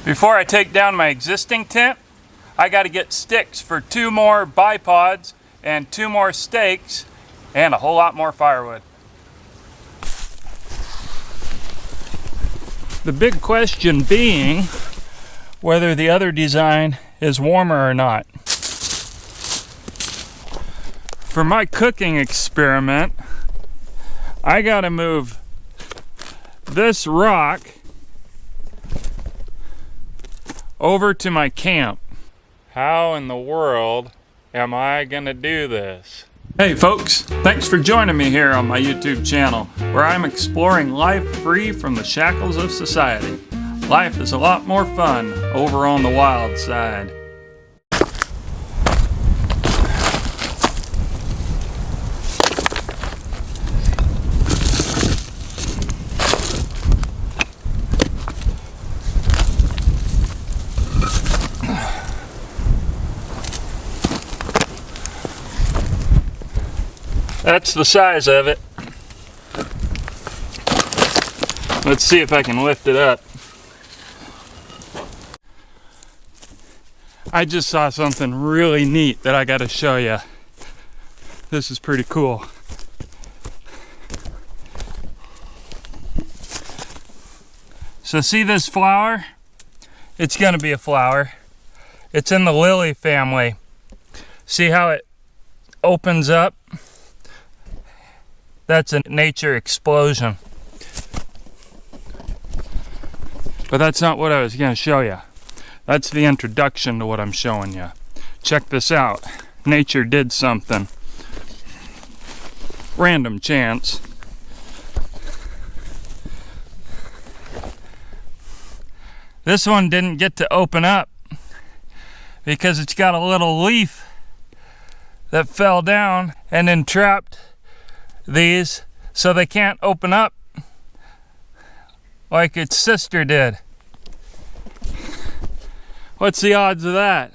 Before I take down my existing tent, I got to get sticks for 2 more bipods and 2 more stakes and a whole lot more firewood. The big question being whether the other design is warmer or not. For my cooking experiment, I got to move this rock over to my camp. How in the world am I gonna do this? Hey folks, thanks for joining me here on my YouTube channel, where I'm exploring life free from the shackles of society. Life is a lot more fun over on the wild side. That's the size of it. Let's see if I can lift it up. I just saw something really neat that I gotta show you. This is pretty cool. So see this flower? It's gonna be a flower. It's in the lily family. See how it opens up? That's a nature explosion. But that's not what I was going to show you. That's the introduction to what I'm showing you. Check this out. Nature did something. Random chance. This one didn't get to open up because it's got a little leaf that fell down and entrapped these, so they can't open up like its sister did. What's the odds of that?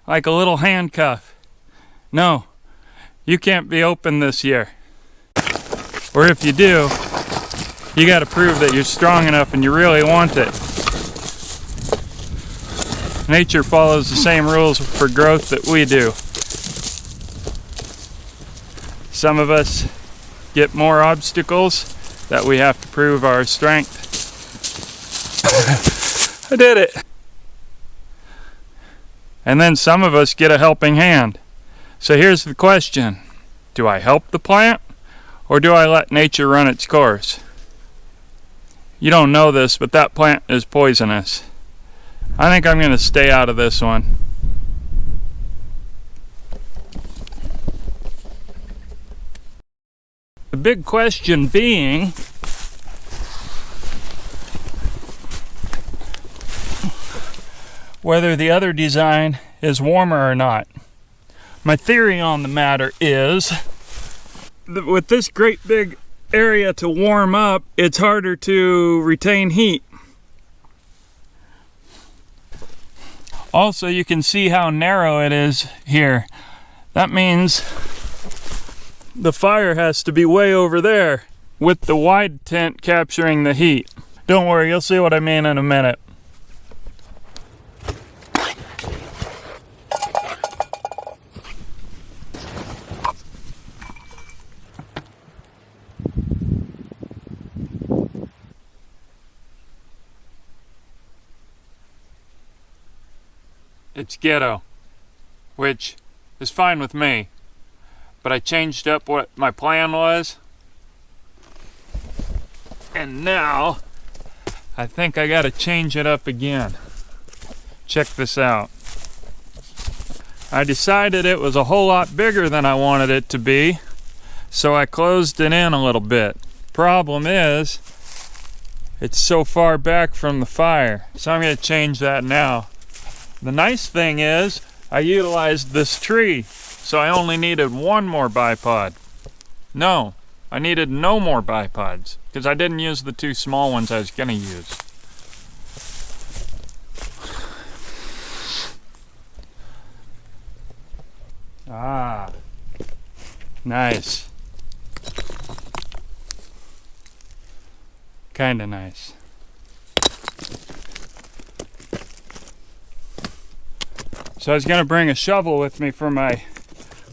Like a little handcuff. No, you can't be open this year. Or if you do, you got to prove that you're strong enough and you really want it. Nature follows the same rules for growth that we do. Some of us get more obstacles that we have to prove our strength. I did it. And then some of us get a helping hand. So here's the question. Do I help the plant or do I let nature run its course? You don't know this, but that plant is poisonous. I think I'm going to stay out of this one. The big question being, whether the other design is warmer or not. My theory on the matter is that with this great big area to warm up, it's harder to retain heat. Also, you can see how narrow it is here. That means the fire has to be way over there with the wide tent capturing the heat. Don't worry, you'll see what I mean in a minute. It's ghetto, which is fine with me. But I changed up what my plan was, and now I think I gotta change it up again. Check this out. I decided it was a whole lot bigger than I wanted it to be, so I closed it in a little bit. Problem is, it's so far back from the fire, so I'm gonna change that now. The nice thing is, I utilized this tree. So I only needed 1 more bipod. No, I needed no more bipods because I didn't use the 2 small ones I was going to use. Ah, nice. Kind of nice. So I was gonna bring a shovel with me for my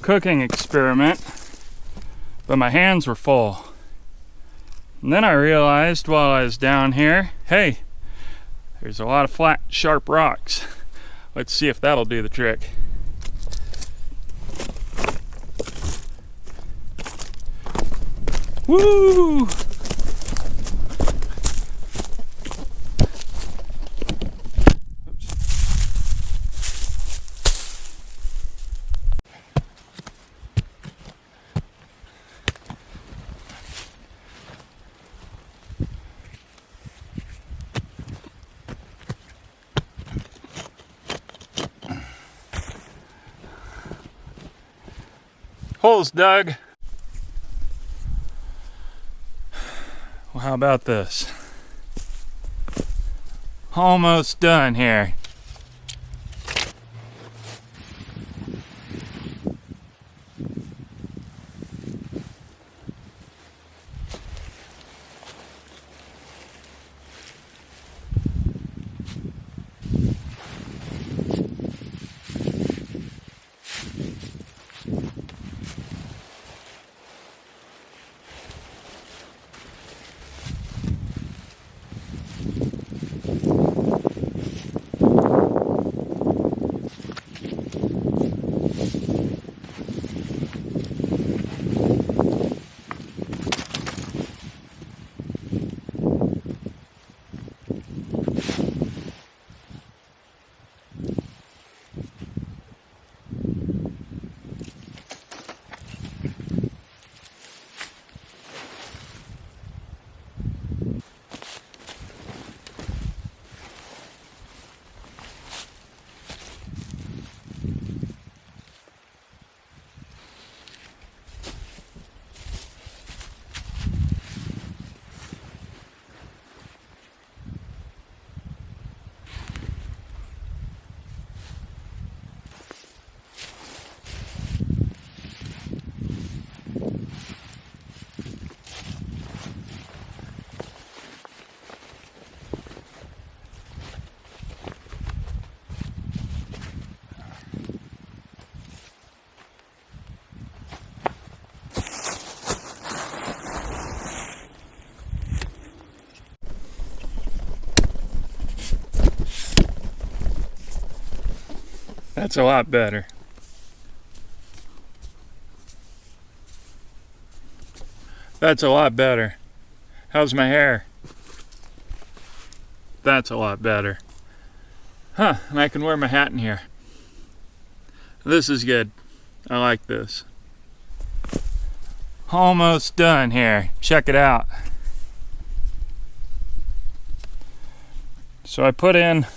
cooking experiment, but my hands were full. And then I realized while I was down here, hey, there's a lot of flat, sharp rocks. Let's see if that'll do the trick. Woo! Holes dug. Well, how about this? Almost done here. That's a lot better. That's a lot better. How's my hair? That's a lot better. Huh, and I can wear my hat in here. This is good. I like this. Almost done here. Check it out. So I put in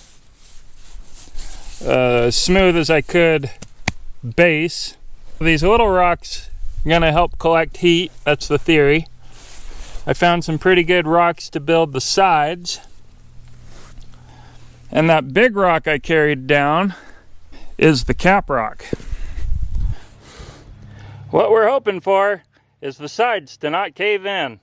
as smooth as I could base. These little rocks are gonna help collect heat. That's the theory. I found some pretty good rocks to build the sides. And that big rock I carried down is the cap rock. What we're hoping for is the sides to not cave in.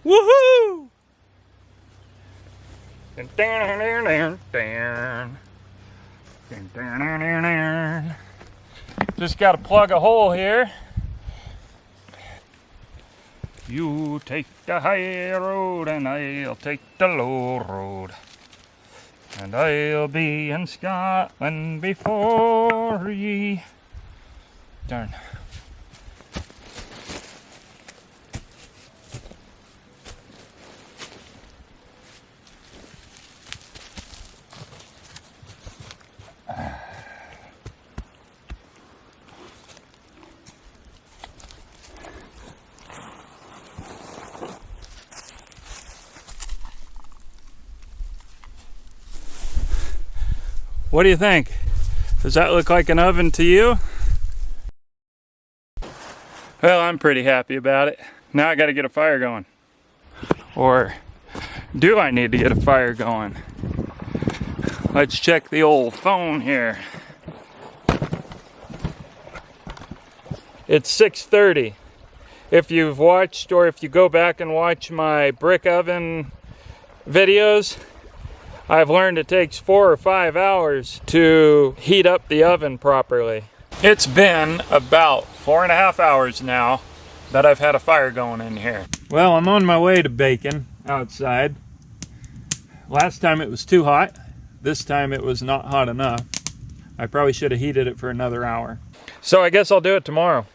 Woohoo! Just got to plug a hole here. You take the high road and I'll take the low road. And I'll be in Scotland before ye. Darn. What do you think? Does that look like an oven to you? Well, I'm pretty happy about it. Now I gotta get a fire going. Or do I need to get a fire going? Let's check the old phone here. It's 6:30. If you've watched, or if you go back and watch my brick oven videos, I've learned it takes 4 or 5 hours to heat up the oven properly. It's been about 4.5 hours now that I've had a fire going in here. Well, I'm on my way to baking outside. Last time it was too hot. This time it was not hot enough. I probably should have heated it for another hour. So I guess I'll do it tomorrow.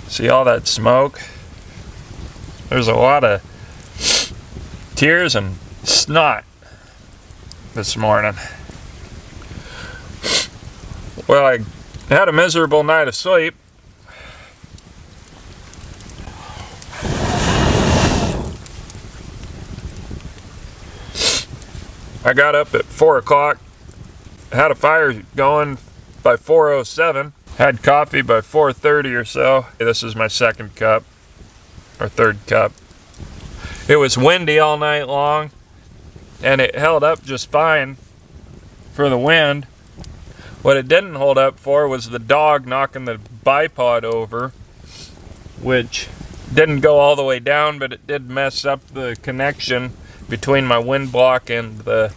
See all that smoke? There's a lot of tears and snot this morning. Well, I had a miserable night of sleep. I got up at 4 o'clock, had a fire going by 4:07. Had coffee by 4:30 or so. This is my second cup, or third cup. It was windy all night long, and it held up just fine for the wind. What it didn't hold up for was the dog knocking the bipod over, which didn't go all the way down, but it did mess up the connection between my wind block and the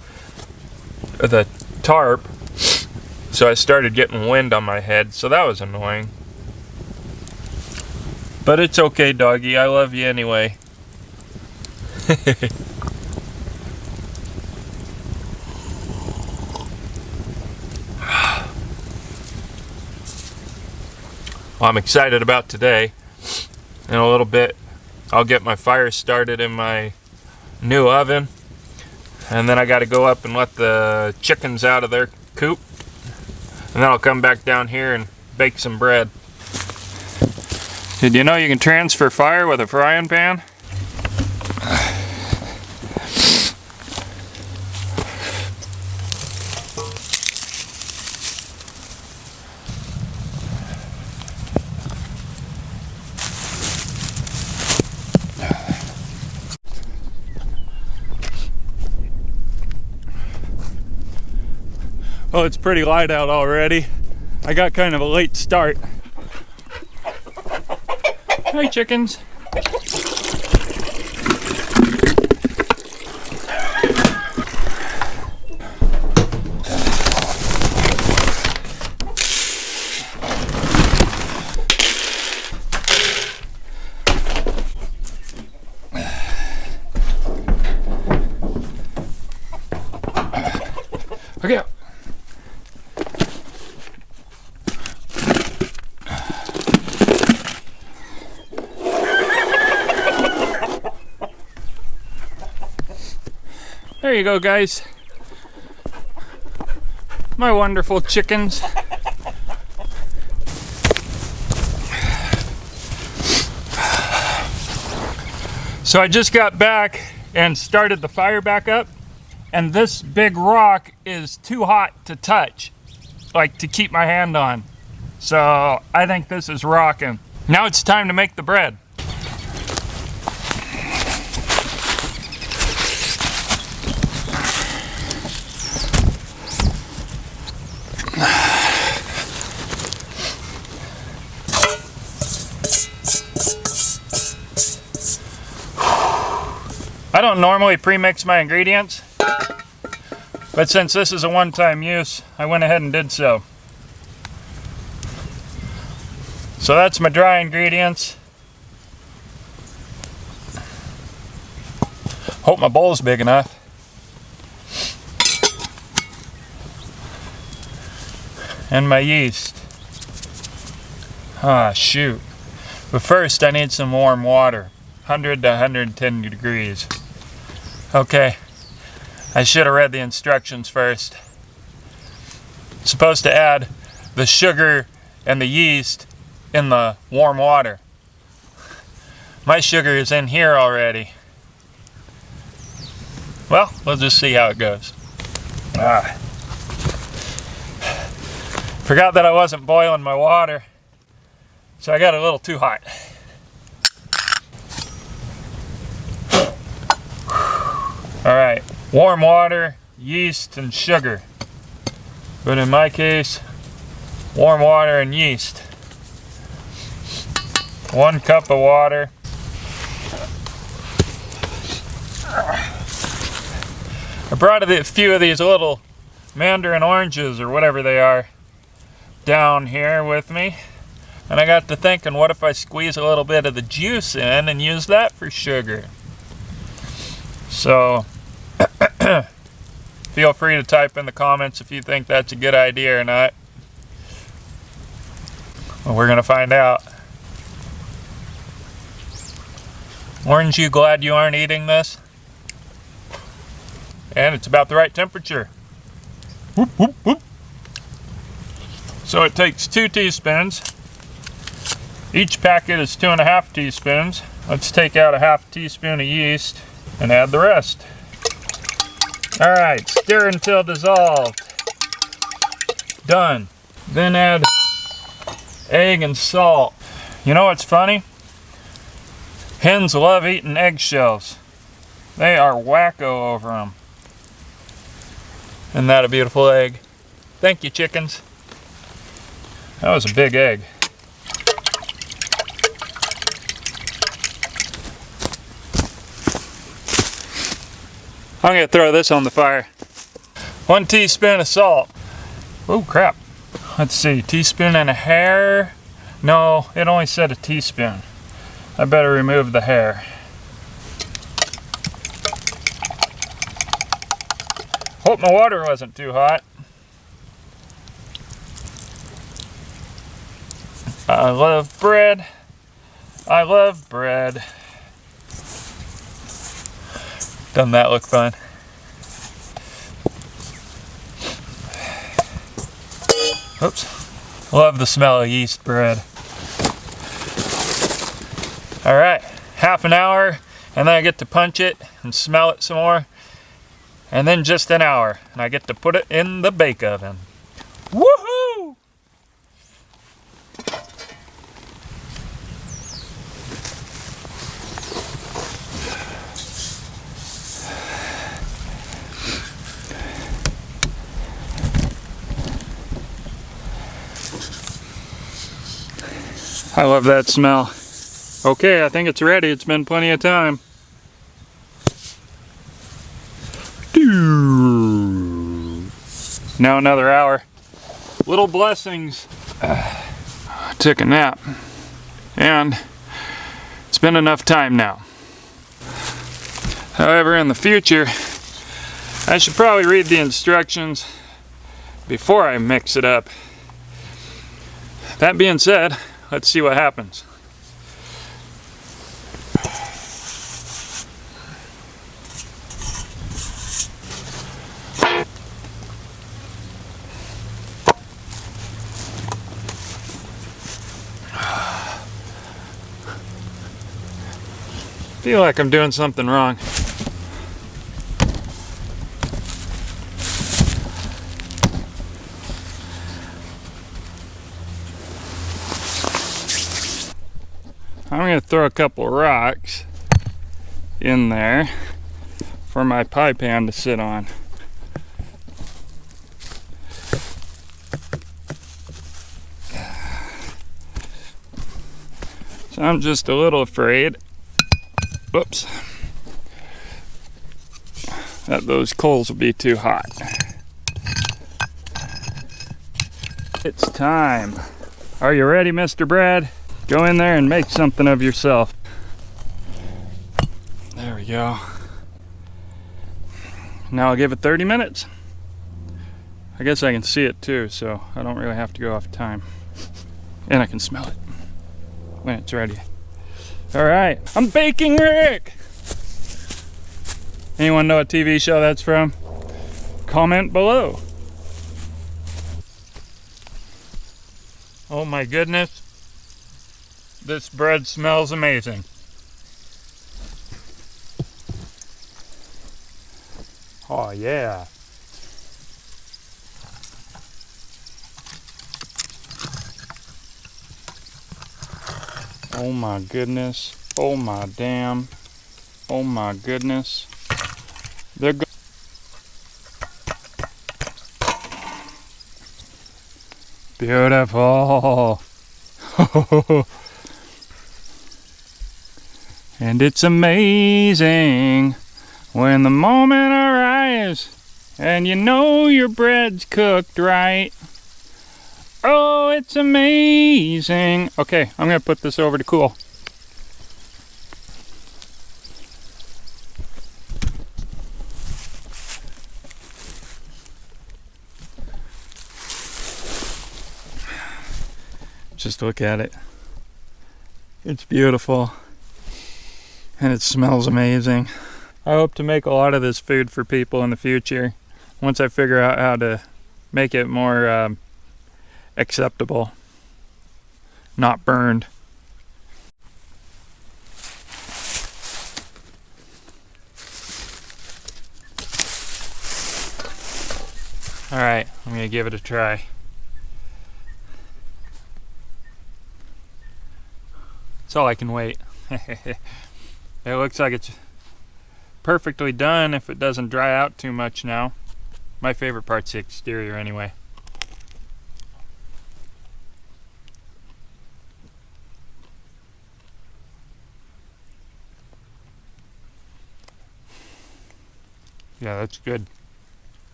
tarp. So I started getting wind on my head, so that was annoying. But it's okay, doggy. I love you anyway. Well, I'm excited about today. In a little bit, I'll get my fire started in my new oven. And then I got to go up and let the chickens out of their coop. And then I'll come back down here and bake some bread. Did you know you can transfer fire with a frying pan? Well, it's pretty light out already. I got kind of a late start. Hi, chickens. Okay. There you go, guys. My wonderful chickens. So I just got back and started the fire back up, and this big rock is too hot to touch, like to keep my hand on. So I think this is rocking. Now it's time to make the bread. I don't normally pre-mix my ingredients, but since this is a one-time use, I went ahead and did so. So that's my dry ingredients. Hope my bowl's big enough. And my yeast. Ah, shoot. But first I need some warm water. 100 to 110 degrees. Okay, I should have read the instructions first. Supposed to add the sugar and the yeast in the warm water. My sugar is in here already. Well, we'll just see how it goes. Forgot that I wasn't boiling my water, so I got a little too hot. All right, warm water, yeast, and sugar. But in my case, warm water and yeast. 1 cup of water. I brought a few of these little mandarin oranges or whatever they are down here with me. And I got to thinking, what if I squeeze a little bit of the juice in and use that for sugar? So, feel free to type in the comments if you think that's a good idea or not. Well, we're gonna find out. Aren't you glad you aren't eating this? And it's about the right temperature. Whoop, whoop, whoop. So it takes 2 teaspoons. Each packet is 2.5 teaspoons. Let's take out a 1/2 teaspoon of yeast and add the rest. All right, stir until dissolved. Done. Then add egg and salt. You know what's funny? Hens love eating eggshells. They are wacko over them. Isn't that a beautiful egg? Thank you, chickens. That was a big egg. I'm gonna throw this on the fire. 1 teaspoon of salt. Oh crap. Let's see, teaspoon and a hair. No, it only said a teaspoon. I better remove the hair. Hope my water wasn't too hot. I love bread. I love bread. Doesn't that look fun? Oops. Love the smell of yeast bread. All right, 1/2 hour, and then I get to punch it and smell it some more. And then just an hour, and I get to put it in the bake oven. Woohoo! I love that smell. Okay, I think it's ready. It's been plenty of time. Now another hour. Little blessings. I took a nap. And it's been enough time now. However, in the future, I should probably read the instructions before I mix it up. That being said, let's see what happens. I feel like I'm doing something wrong. I'm going to throw a couple rocks in there for my pie pan to sit on. So I'm just a little afraid, whoops, that those coals will be too hot. It's time. Are you ready, Mr. Brad? Go in there and make something of yourself. There we go. Now I'll give it 30 minutes. I guess I can see it too, so I don't really have to go off time. And I can smell it when it's ready. All right, I'm baking Rick. Anyone know what TV show that's from? Comment below. Oh my goodness. This bread smells amazing. Oh yeah. Oh my goodness. Oh my damn. Oh my goodness. They're good. Beautiful. And it's amazing when the moment arrives and you know your bread's cooked right. Oh, it's amazing. Okay, I'm gonna put this over to cool. Just look at it. It's beautiful. And it smells amazing. I hope to make a lot of this food for people in the future once I figure out how to make it more acceptable, not burned. All right, I'm gonna give it a try. That's all I can wait. It looks like it's perfectly done if it doesn't dry out too much now. My favorite part's the exterior anyway. Yeah, that's good.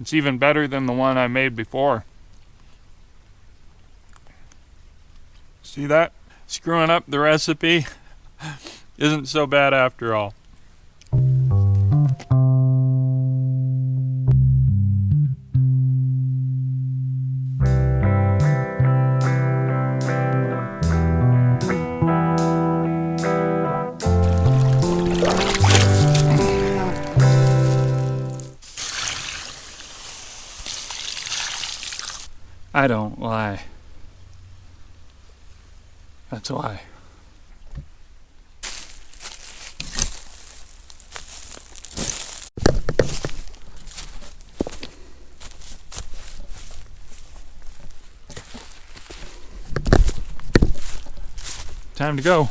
It's even better than the one I made before. See that? Screwing up the recipe isn't so bad after all. I don't lie. That's why. Time to go.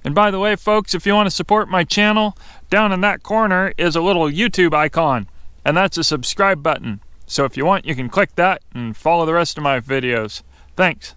And by the way, folks, if you want to support my channel, down in that corner is a little YouTube icon, and that's a subscribe button. So if you want, you can click that and follow the rest of my videos. Thanks.